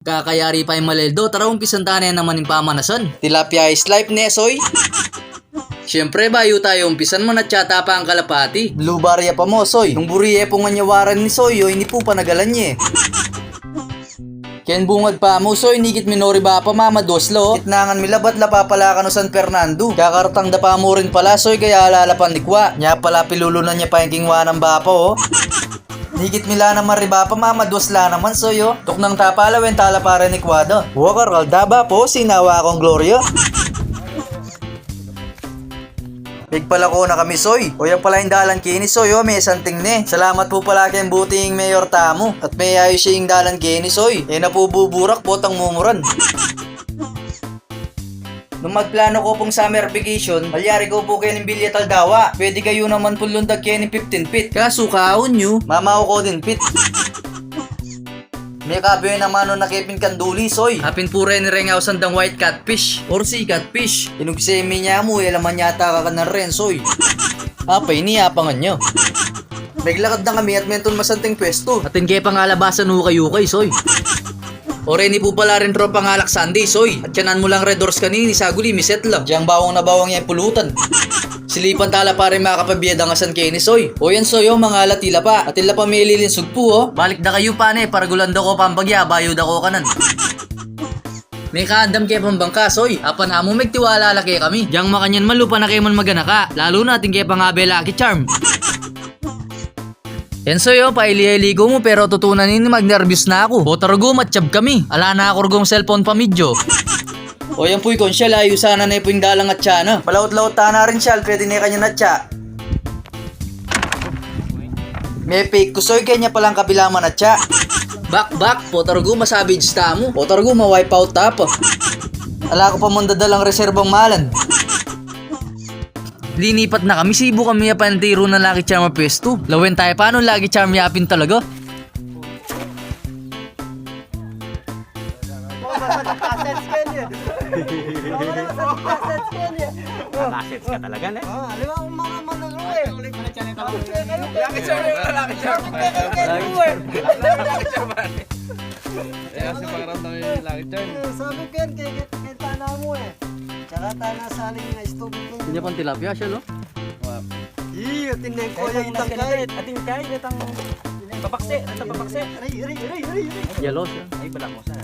Kakayari pa yung maleldo, tara umpisan tayo na naman yung pamanasan. Tilapia is life ne, soy. Siyempre bayo tayo umpisan mo na tsata pa ang kalapati. Blue barya pa mo, soy. Nung buriye po nga nyawaran ni soy, hindi po pa nagalan niya. Ken bungad pa mo, soy, nikit minori ba pa mama doslo. Kitnangan milabat la papala ka no San Fernando. Kakartang da pa mo rin pala, soy, kaya alalapan ni kwa. Nya pala pilulunan niya pa yung kingwa ng bapa, oh. Higit mila na mariba pa mamadwas la naman soyo. Tuknang tapalawen tala para ni Kwado. Wakar kaldaba po sinawa akong Gloria. Big pala ko na kami soy. O yan pala yung dalan kini soyo. May santing ne. Salamat po pala kayong buting Mayor Tamo. At may ayos siya yung dalan kini soy. E na po buburak potang mumuran. Nung magplano ko pong summer vacation, malyari ko po kayo ng Bilya Taldawa. Pwede kayo naman po lundag kayo ng 15 feet. Kaso kaon nyo. Mamaw ko din feet. May kabe naman no nakipin kanduli, soy. Hapin po rin rengaw sandang white catfish or sea catfish. Inugsemi niya mo, laman yata ka na rin, soy. Apay niya pangan nyo. Naglakad na kami at menton masanting pwesto. Atin kaya pangalabasan ukay-ukay soy. Oreni po pala rin tropang alak Sunday, soy. At yanan mo lang red doors kanini, saguli, misetla. Diyang bawang na bawang yan pulutan. Silipan tala pa rin makakapabiyada nga san kini, soy. O yan, soy, mga latila pa. At ila pa may lilinsug po, oh. Balik da kayo pa, ne, para gulanda ko pambagya, bayo da ko kanan. May kaandam kaya pambangka, soy. Apan amo magtiwala laki kami. Diyang makanyan malupa na kayo man magana ka. Lalo natin kaya pangabe Lucky Charm. Yan soy, oh, paili-ligo mo pero tutunan ni mag-nervous na ako. Botargo matchab kami. Ala na ako rugong cellphone pa medyo. O yan po'y konsyal, ayo sana na po yung dalang at siya na. Palaut-laut na rin siya, pwede na kanya na siya. May fake ko soy, kanya palang kabilaman at siya. Back, botargo masabage ta mo. Botargo ma-wipe out ta pa. Ala ko pa mong dadalang reserbang malan. Linipat na kami, Sibo kami yapantiro na Lucky Charm pwesto. Lawen tayo paano Lucky Charm yapin talaga? Assets ka talaga, ne? Alam mo kung mga manalo eh. Lucky Charm. Kasi pangaramdam yung Lucky Charm. Sabi ko yan, kay tana mo eh. Tsaka tana saling na istubig ko. Hindi pang tilapia siya, no? Iyo, tineng ko yung tangkay. Ating kay, itang papakse, itang papakse. Aray. Yellow siya. Ay, bala mo sa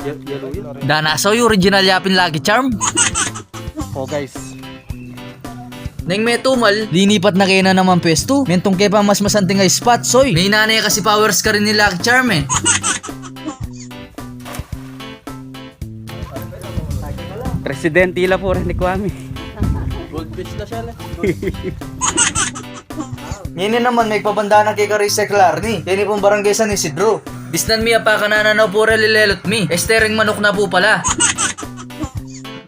Yellow yun. Danaso yung original yapin Lucky Charm. Oh, guys. Neng may tumal, linipat na kayo na naman pwesto. Mentong kaya pa mas masanting ay spot, soy. May nanay kasi powers ka rin ni Lucky Charm eh. Presidente ila po rin ni Kwame. Goldfish na siya, Ngayon naman, may pabanda na kay Carissa Clarny. Kaya pong barangay San Isidro. Bisnan mi pa kanananaw po relilelot mi. Estering manok na po pala.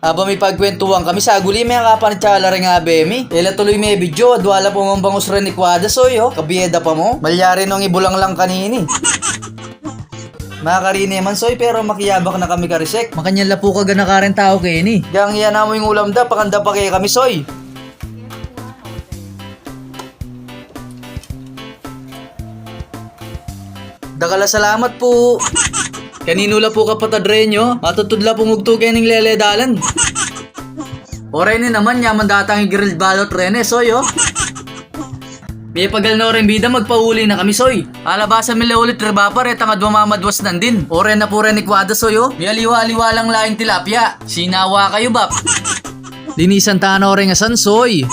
Aba may pagkwentuhan kami sa guli may kapan tsala rin nga bemi. Ila tuloy may video, adwala po mong bangus rin ni Kwada soy, oh. Kabiyeda pa mo. Malyari nung ibulang lang kanini. Makarini man soy, pero makiyabak na kami karisek. Makanyala po ka gana ka rin tao kayo ni. Yang yan na mo yung ulam da, pakanda pa kayo kami soy. Dakala salamat po. Kanino la po kapatadre nyo? Matutudla po mugtugay ng leledalan. Oray ni naman yaman datang i-grilled balot rene, soy, oh. May pagal na rin bida magpauli na kami, soy. Alabasan mila ulit reba pa rin tangad mamamadwas nandin. Oray na po rin ni Kwada, soy, oh. May aliwa-aliwa lang laing tilapia. Sinawa kayo, bap. Linisan ta na rin nga san, soy.